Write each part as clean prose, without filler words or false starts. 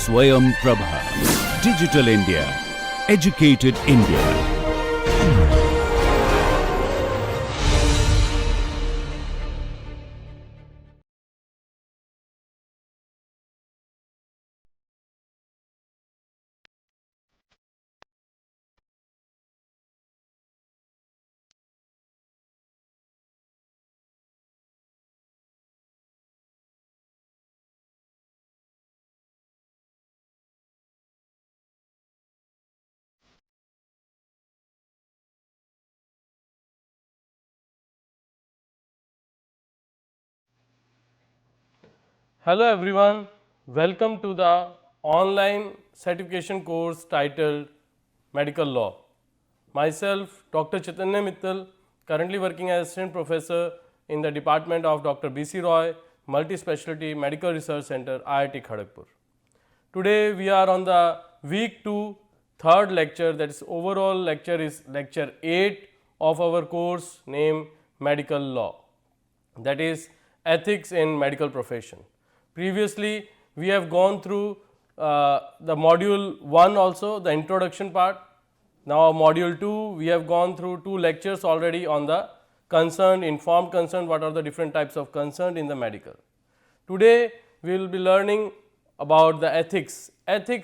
Swayam Prabha. Digital India. Educated India. Hello everyone, welcome to the online certification course titled Medical Law. Myself Dr. Chaitanya Mittal, currently working as Assistant Professor in the Department of Dr. B.C. Roy, Multi-Specialty Medical Research Center, IIT Kharagpur. Today we are on the week 2, third lecture, that is overall lecture is lecture 8 of our course named Medical Law, that is ethics in medical profession. Previously we have gone through the module 1 also, the introduction part. Now module 2 we have gone through 2 lectures already on the concern, informed consent, what are the different types of consent in the medical. Today we will be learning about the ethics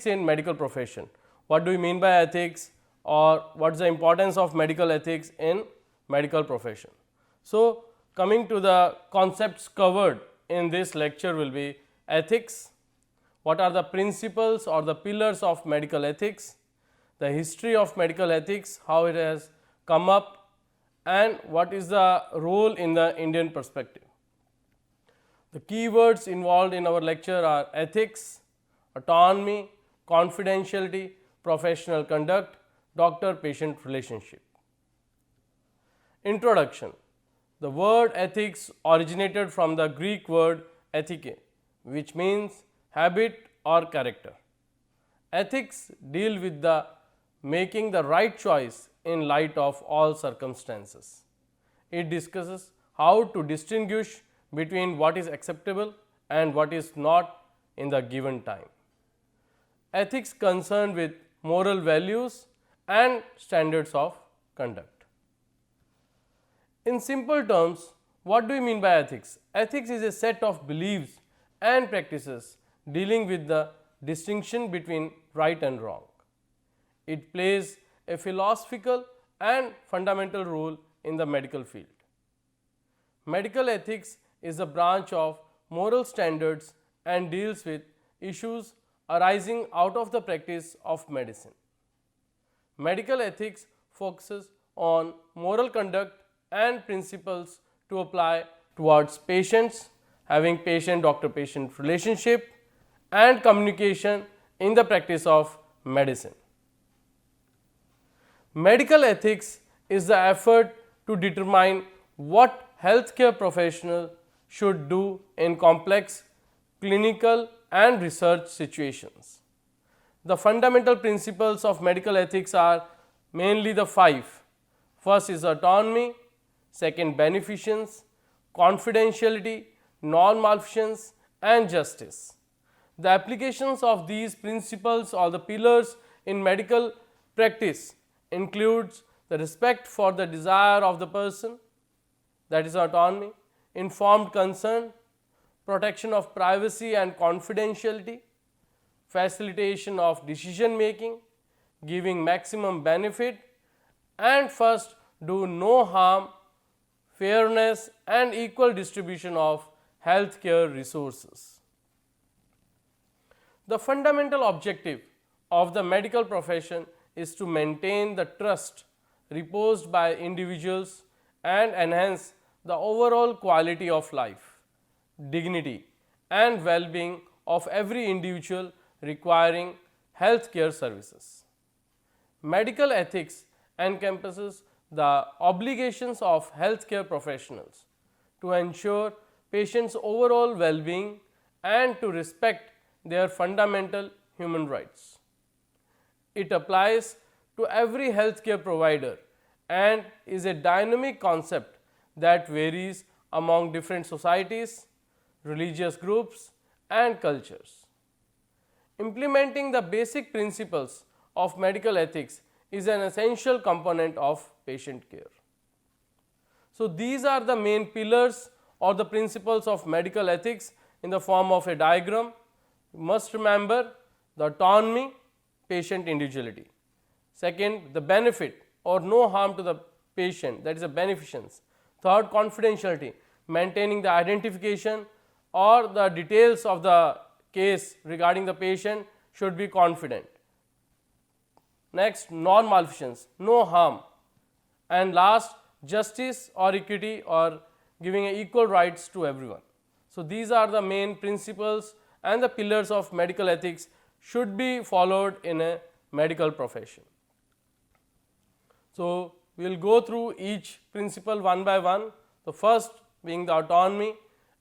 in medical profession. What do we mean by ethics, or what is the importance of medical ethics in medical profession. So coming to the concepts covered in this lecture will be ethics, what are the principles or the pillars of medical ethics, the history of medical ethics, how it has come up, and what is the role in the Indian perspective. The keywords involved in our lecture are ethics, autonomy, confidentiality, professional conduct, doctor-patient relationship. Introduction. The word ethics originated from the Greek word ethike, which means habit or character. Ethics deal with the making the right choice in light of all circumstances. It discusses how to distinguish between what is acceptable and what is not in the given time. Ethics concerned with moral values and standards of conduct. In simple terms, what do we mean by ethics? Ethics is a set of beliefs and practices dealing with the distinction between right and wrong. It plays a philosophical and fundamental role in the medical field. Medical ethics is a branch of moral standards and deals with issues arising out of the practice of medicine. Medical ethics focuses on moral conduct and principles to apply towards patients, having patient-doctor-patient relationship and communication in the practice of medicine. Medical ethics is the effort to determine what healthcare professional should do in complex clinical and research situations. The fundamental principles of medical ethics are mainly the 5. First is autonomy, second beneficence, confidentiality, non-malfeasance and justice. The applications of these principles or the pillars in medical practice includes the respect for the desire of the person, that is autonomy, informed consent, protection of privacy and confidentiality, facilitation of decision making, giving maximum benefit, and first do no harm, fairness and equal distribution of healthcare resources. The fundamental objective of the medical profession is to maintain the trust reposed by individuals and enhance the overall quality of life, dignity and well-being of every individual requiring healthcare services. Medical ethics encompasses the obligations of healthcare professionals to ensure patients' overall well-being and to respect their fundamental human rights. It applies to every healthcare provider and is a dynamic concept that varies among different societies, religious groups and cultures. implementing the basic principles of medical ethics is an essential component of patient care. So, these are the main pillars or the principles of medical ethics in the form of a diagram. You must remember the autonomy, patient individuality. Second, the benefit or no harm to the patient, that is a beneficence. Third, confidentiality, maintaining the identification or the details of the case regarding the patient should be confident. Next, non-malfeasance, no harm. And last, justice or equity or giving equal rights to everyone. So, these are the main principles and the pillars of medical ethics should be followed in a medical profession. So, we will go through each principle one by one. The first being the autonomy.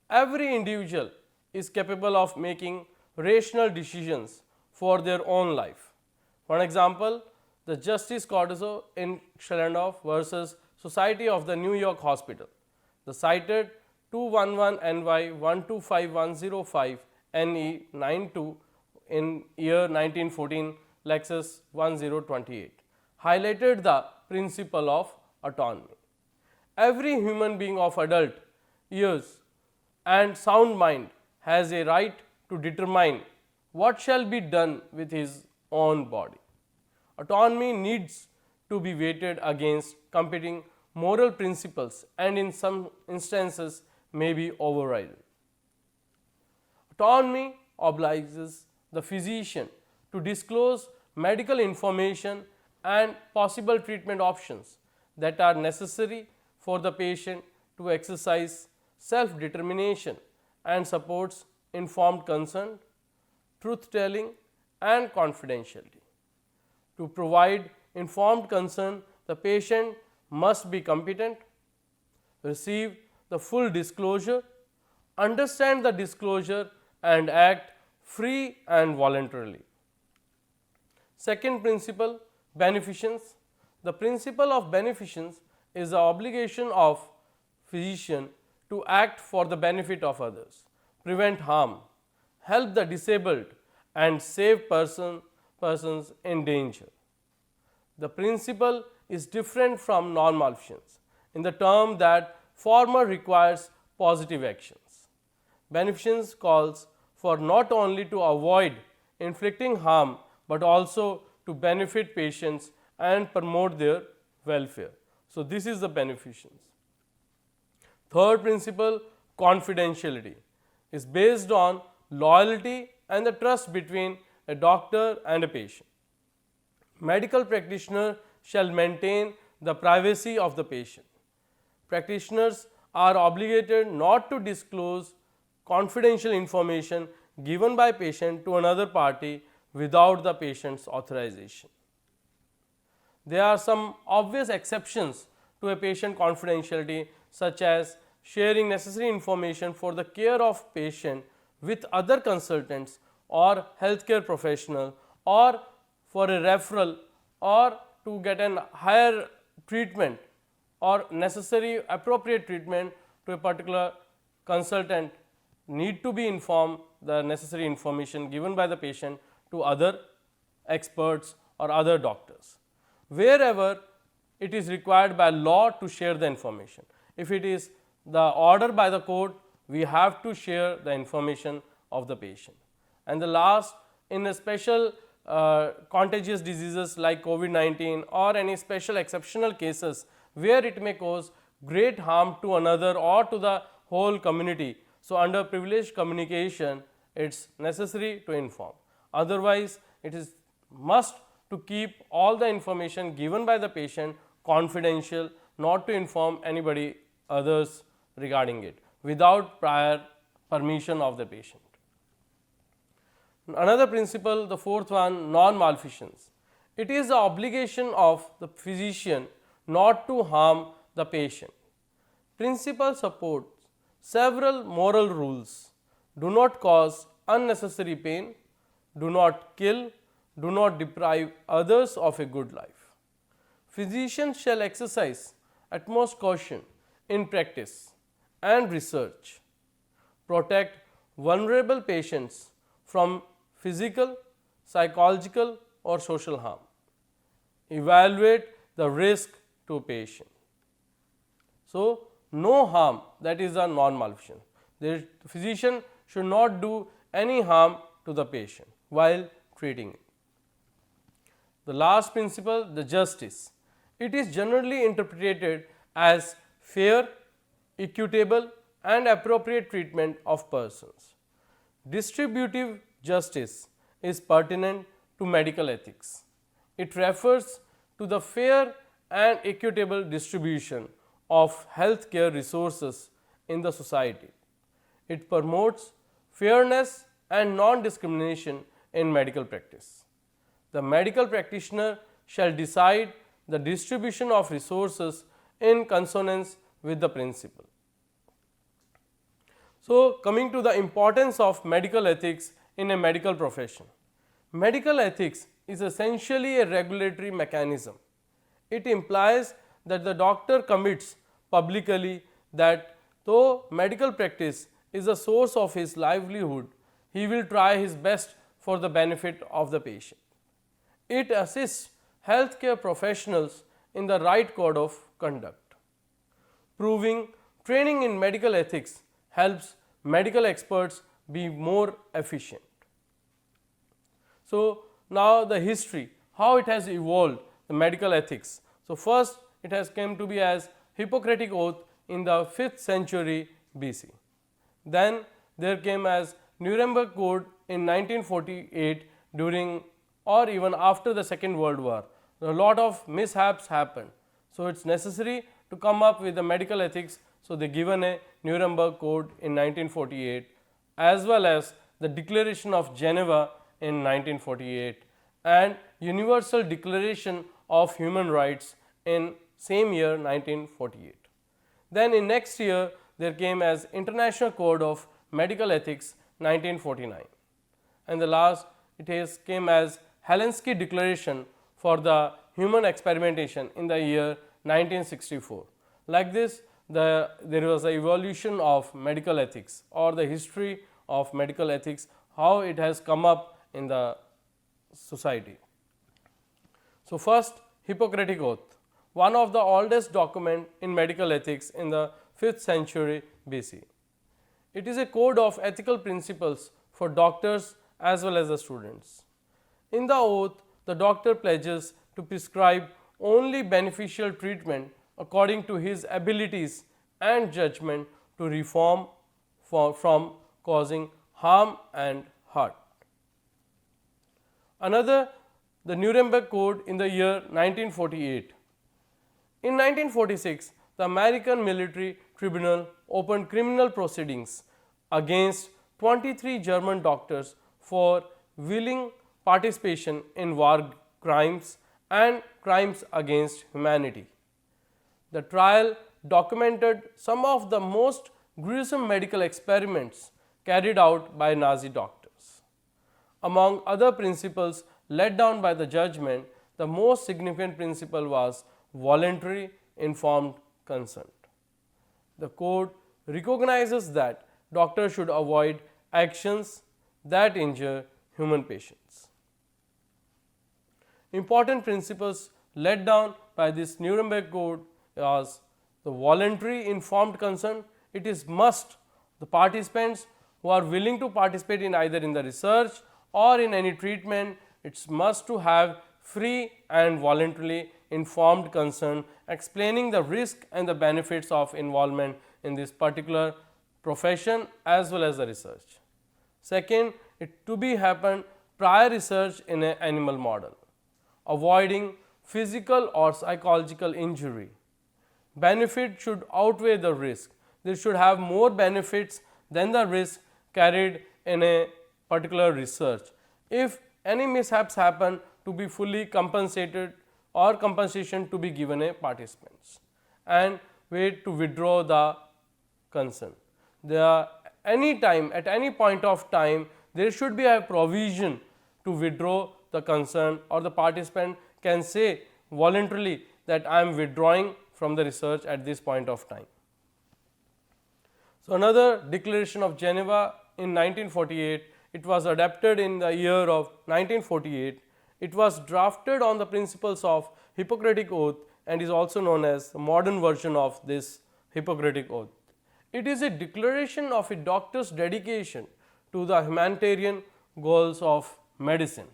Every individual is capable of making rational decisions for their own life. For example, the Justice Cordozo in Schlendorf versus Society of the New York Hospital. The cited 211 NY 125105 NE 92 in year 1914 Lexus 1028 highlighted the principle of autonomy. Every human being of adult years and sound mind has a right to determine what shall be done with his own body. Autonomy needs to be weighted against competing moral principles and in some instances may be overridden. Autonomy obliges the physician to disclose medical information and possible treatment options that are necessary for the patient to exercise self-determination and supports informed consent, truth-telling and confidentiality. To provide informed consent, the patient must be competent, receive the full disclosure, understand the disclosure and act free and voluntarily. Second principle, beneficence. The principle of beneficence is the obligation of physician to act for the benefit of others, prevent harm, help the disabled and save persons in danger. The principle is different from non-malfeasance in the term that former requires positive actions. Beneficence calls for not only to avoid inflicting harm, but also to benefit patients and promote their welfare. So, this is the beneficence. Third principle, confidentiality, is based on loyalty and the trust between a doctor and a patient. Medical practitioner shall maintain the privacy of the patient. Practitioners are obligated not to disclose confidential information given by patient to another party without the patient's authorization. There are some obvious exceptions to a patient confidentiality, such as sharing necessary information for the care of patient with other consultants or healthcare professional, or for a referral or to get an higher treatment or necessary appropriate treatment to a particular consultant need to be informed the necessary information given by the patient to other experts or other doctors. Wherever it is required by law to share the information. If it is the order by the court, we have to share the information of the patient. And the last, in a special contagious diseases like COVID-19 or any special exceptional cases where it may cause great harm to another or to the whole community. So, under privileged communication, it is necessary to inform. Otherwise, it is must to keep all the information given by the patient confidential, not to inform anybody others regarding it without prior permission of the patient. Another principle, the fourth one, non-malfeasance. It is the obligation of the physician not to harm the patient. Principle supports several moral rules. Do not cause unnecessary pain, do not kill, do not deprive others of a good life. Physicians shall exercise utmost caution in practice and research, protect vulnerable patients from physical, psychological or social harm. Evaluate the risk to patient. So, no harm, that is a non-malfeasance. The physician should not do any harm to the patient while treating it. The last principle, the justice. It is generally interpreted as fair, equitable and appropriate treatment of persons. Distributive justice is pertinent to medical ethics. It refers to the fair and equitable distribution of healthcare resources in the society. It promotes fairness and non-discrimination in medical practice. The medical practitioner shall decide the distribution of resources in consonance with the principle. So, coming to the importance of medical ethics in a medical profession. Medical ethics is essentially a regulatory mechanism. It implies that the doctor commits publicly that though medical practice is a source of his livelihood, he will try his best for the benefit of the patient. It assists healthcare professionals in the right code of conduct. Proving training in medical ethics helps medical experts be more efficient. So, now the history, how it has evolved, the medical ethics. So, first it has come to be as Hippocratic Oath in the 5th century BC. Then there came as Nuremberg Code in 1948 during or even after the Second World War. A lot of mishaps happened. So, it is necessary to come up with the medical ethics. So, they given a Nuremberg Code in 1948 as well as the Declaration of Geneva in 1948 and Universal Declaration of Human Rights in same year 1948. Then in next year there came as International Code of Medical Ethics 1949 and the last it has came as Helsinki Declaration for the Human Experimentation in the year 1964. Like this there was a evolution of medical ethics or the history of medical ethics, how it has come up in the society. So, first Hippocratic Oath, one of the oldest document in medical ethics in the 5th century BC. It is a code of ethical principles for doctors as well as the students. In the oath, the doctor pledges to prescribe only beneficial treatment according to his abilities and judgment to reform from causing harm and hurt. Another, the Nuremberg Code in the year 1948. In 1946, the American Military Tribunal opened criminal proceedings against 23 German doctors for willing participation in war crimes and crimes against humanity. The trial documented some of the most gruesome medical experiments carried out by Nazi doctors. Among other principles laid down by the judgment, the most significant principle was voluntary informed consent. The code recognizes that doctors should avoid actions that injure human patients. Important principles laid down by this Nuremberg Code was the voluntary informed consent. It is must the participants who are willing to participate in either in the research or in any treatment, it's must to have free and voluntarily informed consent explaining the risk and the benefits of involvement in this particular profession as well as the research. Second, it to be happen prior research in an animal model, avoiding physical or psychological injury. Benefit should outweigh the risk. They should have more benefits than the risk carried in a particular research. If any mishaps happen, to be fully compensated or compensation to be given a participants and wait to withdraw the consent. There any time at any point of time there should be a provision to withdraw the consent or the participant can say voluntarily that I am withdrawing from the research at this point of time. So, another Declaration of Geneva in 1948, It was adapted in the year of 1948. It was drafted on the principles of Hippocratic Oath and is also known as the modern version of this Hippocratic Oath. It is a declaration of a doctor's dedication to the humanitarian goals of medicine.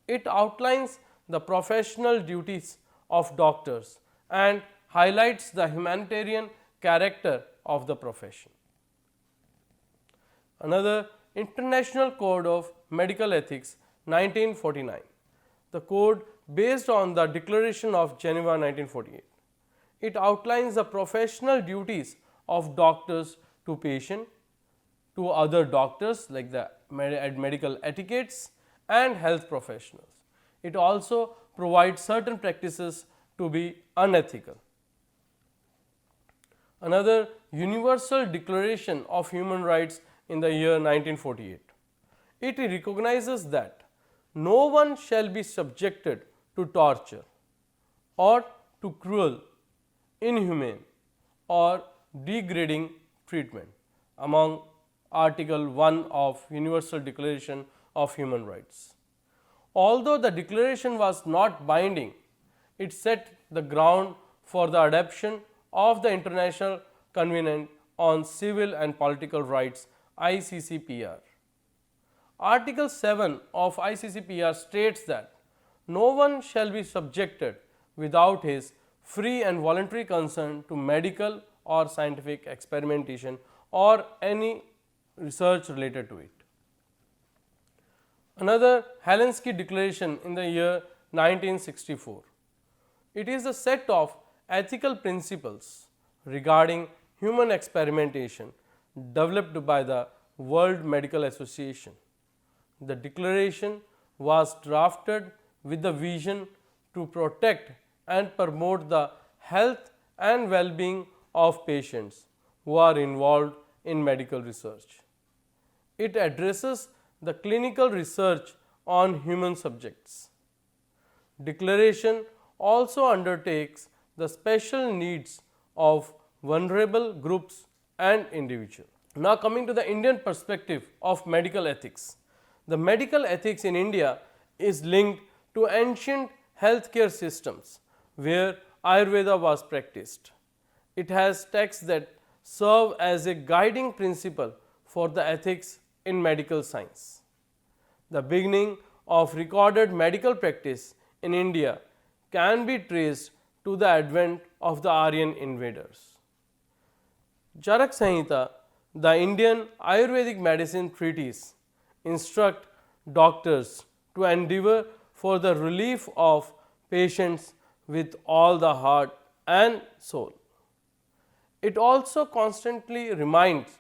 It outlines the professional duties of doctors and highlights the humanitarian character of the profession. Another, International Code of Medical Ethics 1949, the code based on the Declaration of Geneva 1948. It outlines the professional duties of doctors to patient, to other doctors like the medical etiquettes and health professionals. It also provides certain practices to be unethical. Another, Universal Declaration of Human Rights in the year 1948. It recognizes that no one shall be subjected to torture or to cruel, inhumane or degrading treatment among Article 1 of Universal Declaration of Human Rights. Although the declaration was not binding, it set the ground for the adoption of the International Covenant on Civil and Political Rights ICCPR. Article 7 of ICCPR states that no one shall be subjected without his free and voluntary consent to medical or scientific experimentation or any research related to it. Another, Helsinki Declaration in the year 1964. It is a set of ethical principles regarding human experimentation developed by the World Medical Association. The declaration was drafted with the vision to protect and promote the health and well-being of patients who are involved in medical research. It addresses the clinical research on human subjects. Declaration also undertakes the special needs of vulnerable groups and individuals. Now coming to the Indian perspective of medical ethics. The medical ethics in India is linked to ancient healthcare systems where Ayurveda was practiced. It has texts that serve as a guiding principle for the ethics in medical science. The beginning of recorded medical practice in India can be traced to the advent of the Aryan invaders. Charak Samhita, the Indian Ayurvedic medicine treatise, instruct doctors to endeavor for the relief of patients with all the heart and soul. It also constantly reminds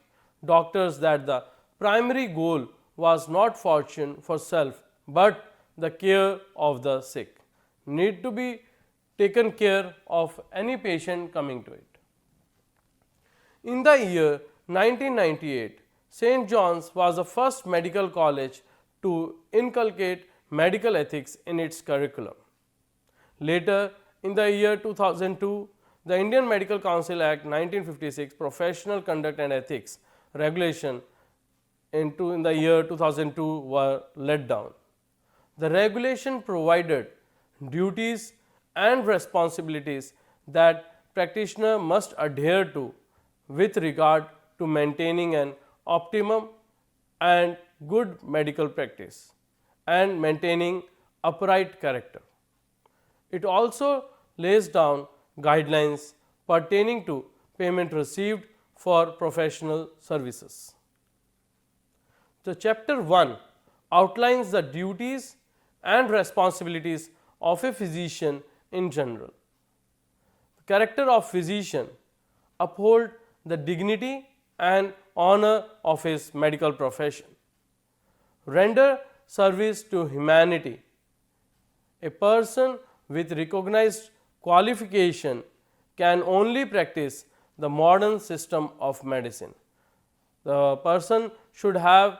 doctors that the primary goal was not fortune for self, but the care of the sick. Need to be taken care of any patient coming to it. In the year 1998, St. John's was the first medical college to inculcate medical ethics in its curriculum. Later, in the year 2002, the Indian Medical Council Act 1956 Professional Conduct and Ethics Regulation in the year 2002 were let down. The regulation provided duties and responsibilities that practitioner must adhere to with regard to maintaining an optimum and good medical practice and maintaining upright character. It also lays down guidelines pertaining to payment received for professional services. The chapter 1 outlines the duties and responsibilities of a physician in general. The character of physician uphold the dignity and honor of his medical profession, render service to humanity. A person with recognized qualification can only practice the modern system of medicine. The person should have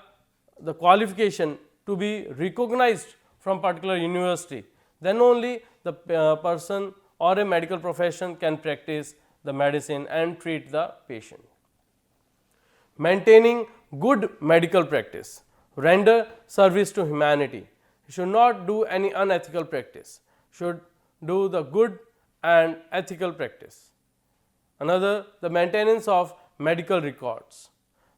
the qualification to be recognized from particular university, then only the person or a medical profession can practice the medicine and treat the patient. Maintaining good medical practice. render service to humanity. He should not do any unethical practice, should do the good and ethical practice. Another, the maintenance of medical records.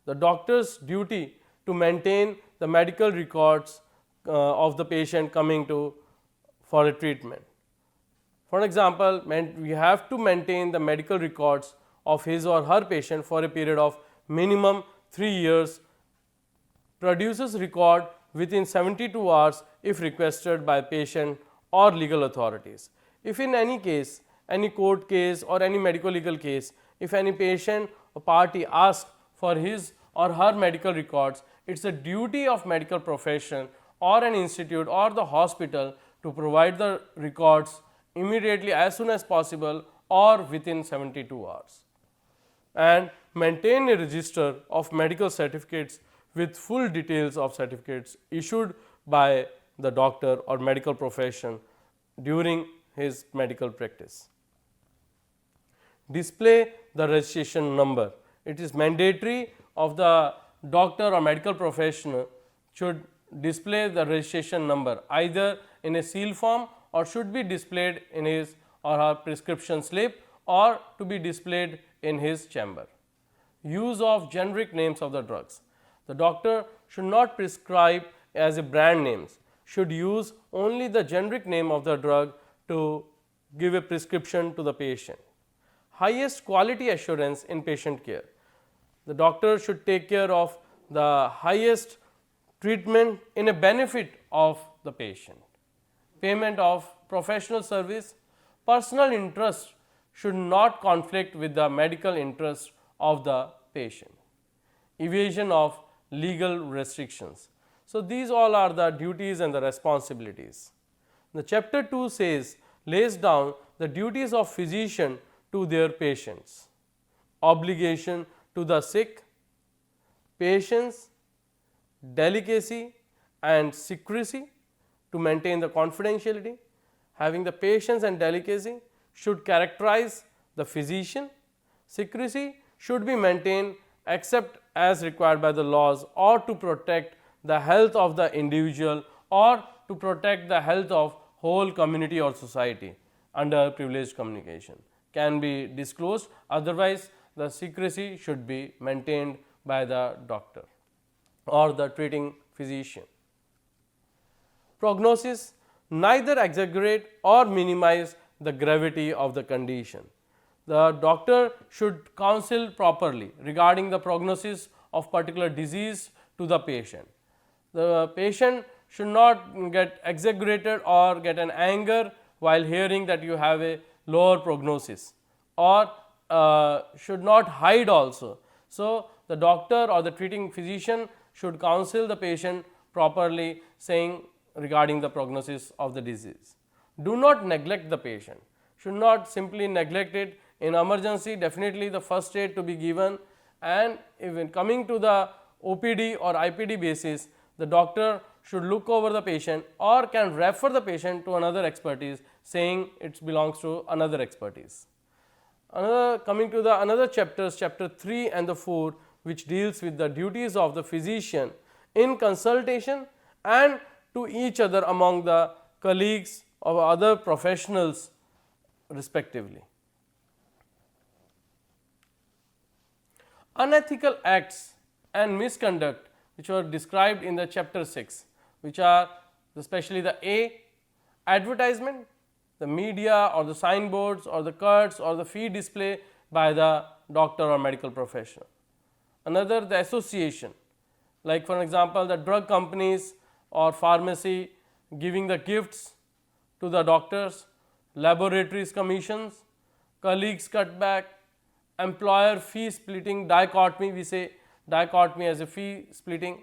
The doctor's duty to maintain the medical records of the patient coming to for a treatment. For example, we have to maintain the medical records of his or her patient for a period of minimum 3 years. Produces record within 72 hours if requested by patient or legal authorities. If in any case, any court case or any medical legal case, if any patient or party asks for his or her medical records, it is a duty of medical profession or an institute or the hospital to provide the records immediately as soon as possible or within 72 hours, and maintain a register of medical certificates with full details of certificates issued by the doctor or medical profession during his medical practice. Display the registration number. It is mandatory of the doctor or medical professional should display the registration number either in a seal form or should be displayed in his or her prescription slip or to be displayed in his chamber. Use of generic names of the drugs. The doctor should not prescribe as a brand names, should use only the generic name of the drug to give a prescription to the patient. Highest quality assurance in patient care. The doctor should take care of the highest treatment in a benefit of the patient. Payment of professional service. Personal interest should not conflict with the medical interest of the patient. Evasion of legal restrictions. So, these all are the duties and the responsibilities. The chapter 2 says, lays down the duties of physician to their patients, obligation to the sick, patience, delicacy and secrecy to maintain the confidentiality. Having the patience and delicacy should characterize the physician. Secrecy should be maintained except as required by the laws or to protect the health of the individual or to protect the health of whole community or society under privileged communication can be disclosed, otherwise the secrecy should be maintained by the doctor or the treating physician. Prognosis, neither exaggerate or minimize the gravity of the condition. The doctor should counsel properly regarding the prognosis of particular disease to the patient. The patient should not get exaggerated or get an anger while hearing that you have a lower prognosis, or should not hide also. So, the doctor or the treating physician should counsel the patient properly, saying regarding the prognosis of the disease. Do not neglect the patient, should not simply neglect it. In emergency, definitely the first aid to be given, and even coming to the OPD or IPD basis, the doctor should look over the patient or can refer the patient to another expertise, saying it belongs to another expertise. Coming to the another chapters, chapter 3 and the 4, which deals with the duties of the physician in consultation and to each other among the colleagues or other professionals respectively. Unethical acts and misconduct which were described in the chapter 6, which are especially the A, advertisement, the media or the signboards or the cards or the fee display by the doctor or medical professional. Another, the association, like for example the drug companies or pharmacy giving the gifts to the doctors, laboratories commissions, colleagues cutback, employer fee splitting, dichotomy, we say dichotomy as a fee splitting.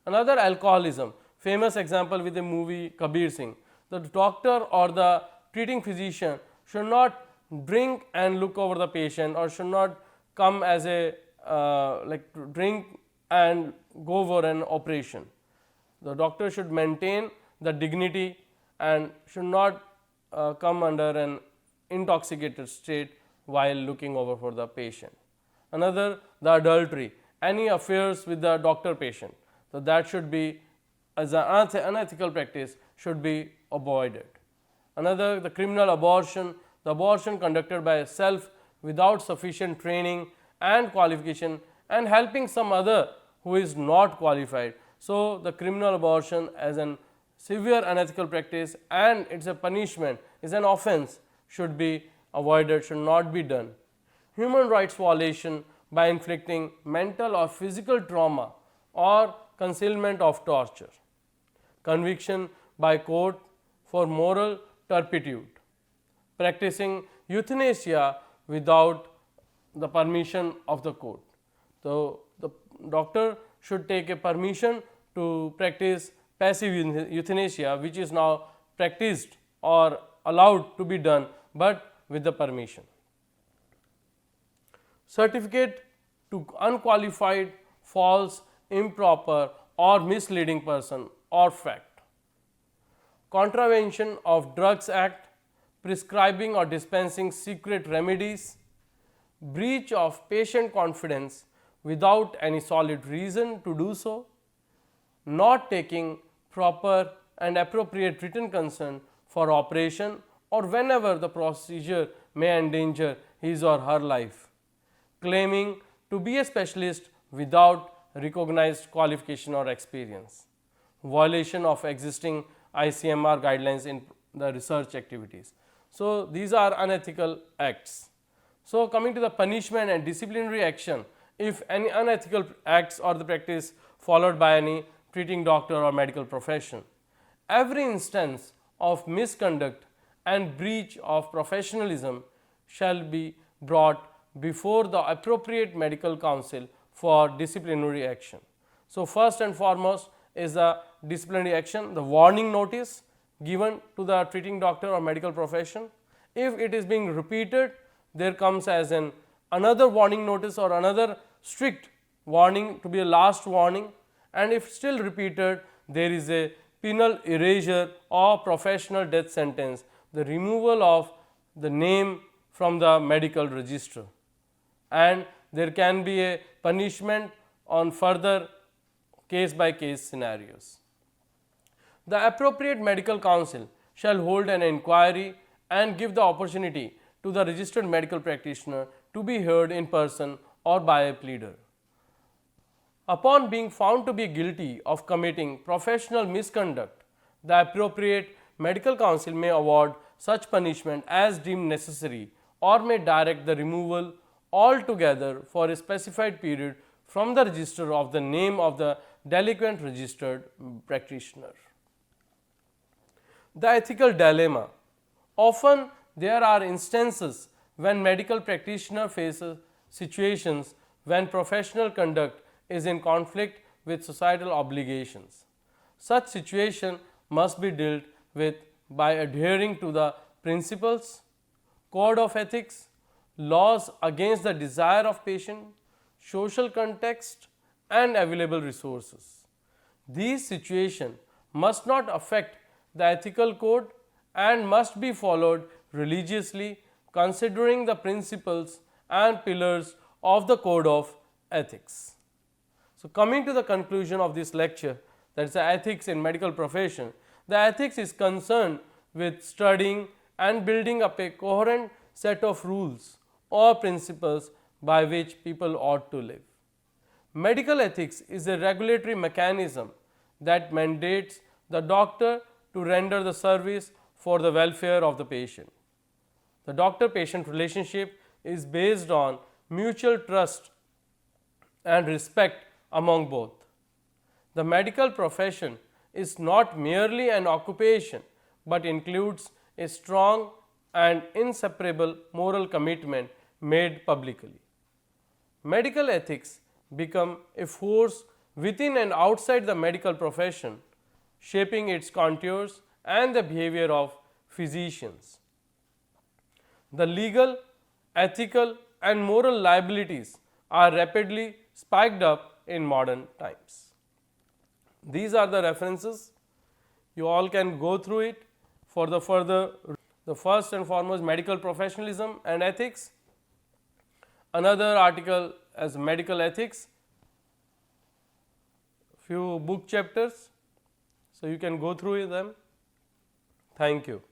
Another, alcoholism, famous example with the movie Kabir Singh. The doctor or the treating physician should not drink and look over the patient, or should not come as a drink and go over an operation. The doctor should maintain the dignity and should not come under an intoxicated state while looking over for the patient. Another, the adultery, any affairs with the doctor patient. So, that should be, as an unethical practice, should be avoided. Another, the criminal abortion, the abortion conducted by self without sufficient training and qualification and helping some other who is not qualified. So, the criminal abortion as an severe unethical practice and it is a punishment, is an offence, should be avoided, should not be done. Human rights violation by inflicting mental or physical trauma or concealment of torture. Conviction by court for moral turpitude. Practicing euthanasia without the permission of the court. So, the doctor should take a permission to practice passive euthanasia, which is now practiced or allowed to be done, but with the permission. Certificate to unqualified, false, improper or misleading person or fact. Contravention of Drugs Act, prescribing or dispensing secret remedies, breach of patient confidence without any solid reason to do so, not taking proper and appropriate written consent for operation or whenever the procedure may endanger his or her life, claiming to be a specialist without recognized qualification or experience, violation of existing ICMR guidelines in the research activities. So, these are unethical acts. So, coming to the punishment and disciplinary action, if any unethical acts or the practice followed by any treating doctor or medical profession, every instance of misconduct and breach of professionalism shall be brought before the appropriate medical council for disciplinary action. So, first and foremost is the disciplinary action, the warning notice given to the treating doctor or medical profession. If it is being repeated, there comes as an another warning notice or another strict warning to be a last warning, and if still repeated, there is a penal erasure or professional death sentence, the removal of the name from the medical register, and there can be a punishment on further case by case scenarios. The appropriate medical council shall hold an inquiry and give the opportunity to the registered medical practitioner to be heard in person or by a pleader. Upon being found to be guilty of committing professional misconduct, the appropriate medical council may award such punishment as deemed necessary or may direct the removal altogether for a specified period from the register of the name of the delinquent registered practitioner. The ethical dilemma. Often there are instances when medical practitioner faces situations when professional conduct is in conflict with societal obligations. Such situation must be dealt with by adhering to the principles, code of ethics, laws against the desire of patient, social context and available resources. These situations must not affect the ethical code and must be followed religiously, considering the principles and pillars of the code of ethics. So, coming to the conclusion of this lecture, that is the ethics in medical profession. The ethics is concerned with studying and building up a coherent set of rules or principles by which people ought to live. Medical ethics is a regulatory mechanism that mandates the doctor to render the service for the welfare of the patient. The doctor-patient relationship is based on mutual trust and respect among both. The medical profession is not merely an occupation, but includes a strong and inseparable moral commitment made publicly. Medical ethics become a force within and outside the medical profession, shaping its contours and the behavior of physicians. The legal, ethical and moral liabilities are rapidly spiked up in modern times. These are the references. You all can go through it for the further. The first and foremost, medical professionalism and ethics. Another article as medical ethics, few book chapters, so you can go through them. Thank you.